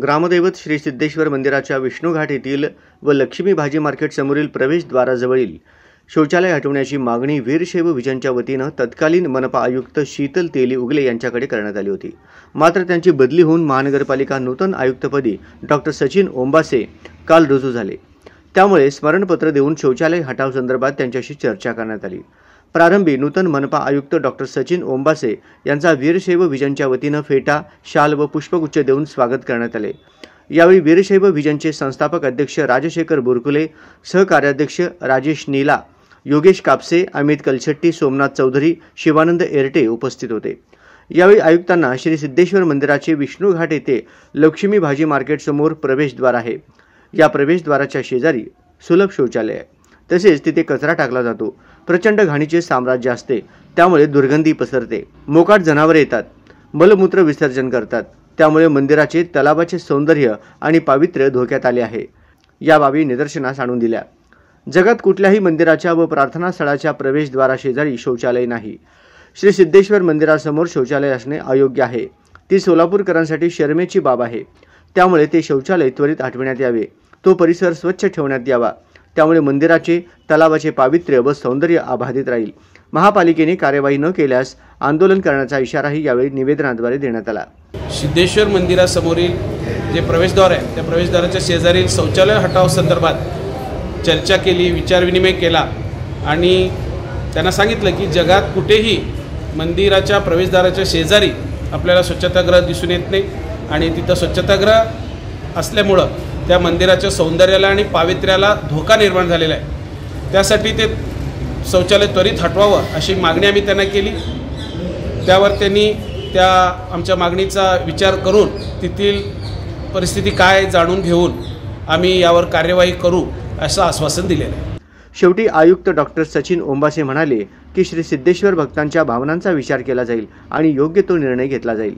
ग्रामदैवत श्री सिद्धेश्वर मंदिराच्या विष्णुघाट येथील व लक्ष्मी भाजी मार्केट समोरील प्रवेशद्वाराजवळील शौचालय हटवण्याची मागणी वीरशैव विजनच्या वतीनं तत्कालीन मनपा आयुक्त शीतल तेली उगले यांच्याकडे करण्यात आली होती। मात्र त्यांची बदली होऊन महानगरपालिका नूतन आयुक्तपदी डॉक्टर सचिन ओंबासे काल रुजू झाले। त्यामुळे स्मरणपत्र देऊन शौचालय हटाव संदर्भात त्यांच्याशी चर्चा करण्यात आली। प्रारंभी नूतन मनपा आयुक्त डॉक्टर सचिन ओंबासे यांचा वीरशैव विजनच्या वतीनं फेटा, शाल व पुष्पगुच्छ देऊन स्वागत करण्यात आले। यावेळी वीरशैव विजनचे संस्थापक अध्यक्ष राजशेखर बुरकुले, सहकार्याध्यक्ष राजेश नीला, योगेश कापसे, अमित कलशेट्टी, सोमनाथ चौधरी, शिवानंद एरटे उपस्थित होते। यावेळी आयुक्तांना श्री सिद्धेश्वर मंदिराचे विष्णुघाट येथे लक्ष्मी भाजी मार्केट समोर प्रवेशद्वार आहे। या प्रवेशद्वाराच्या शेजारी सुलभ शौचालय आहे, तसेच तिथे कचरा टाकला जातो। प्रचंड घाणीचे साम्राज्य असते, त्यामुळे दुर्गंधी पसरते। मोकाट जनावरे येतात, मलमूत्र विसर्जन करतात, त्यामुळे मंदिराचे तलावाचे सौंदर्य आणि पावित्र्य धोक्यात आले आहे। या बाबी निदर्शनास आणून दिल्या। जगात कुठल्याही मंदिराच्या व प्रार्थना स्थळाच्या प्रवेशद्वारा शेजारी शौचालय नाही। श्री सिद्धेश्वर मंदिरासमोर शौचालय असणे अयोग्य आहे। ती सोलापूरकरांसाठी शरमेची बाब आहे। त्यामुळे ते शौचालय त्वरित हटविण्यात यावे, तो परिसर स्वच्छ ठेवण्यात यावा। त्यामुळे मंदिराचे तलावाचे पावित्र्य व सौंदर्य अबाधित राहील। महापालिकेने कार्यवाही न केल्यास आंदोलन करण्याचा इशाराही यावेळी निवेदनाद्वारे देण्यात आला। सिद्धेश्वर मंदिरासमोरील जे प्रवेशद्वार आहे त्या प्रवेशद्वाराच्या शेजारील शौचालय हटाव संदर्भात चर्चा केली, विचारविनिमय केला आणि त्यांना सांगितलं की जगात कुठेही मंदिराच्या प्रवेशद्वाराच्या शेजारी आपल्याला स्वच्छतागृह दिसून येत नाही आणि तिथं स्वच्छतागृह असल्यामुळं त्या मंदिराच्या सौंदर्याला आणि पावित्र्याला धोका निर्माण झालेला आहे। त्यासाठी ते शौचालय त्वरित हटवावं अशी मागणी आम्ही त्यांना केली। त्यावर त्यांनी त्या आमच्या मागणीचा विचार करून तेथील परिस्थिती काय जाणून घेऊन आम्ही यावर कार्यवाही करू असं आश्वासन दिलेलं आहे। शेवटी आयुक्त डॉक्टर सचिन ओंबासे म्हणाले की श्री सिद्धेश्वर भक्तांच्या भावनांचा विचार केला जाईल आणि योग्य तो निर्णय घेतला जाईल।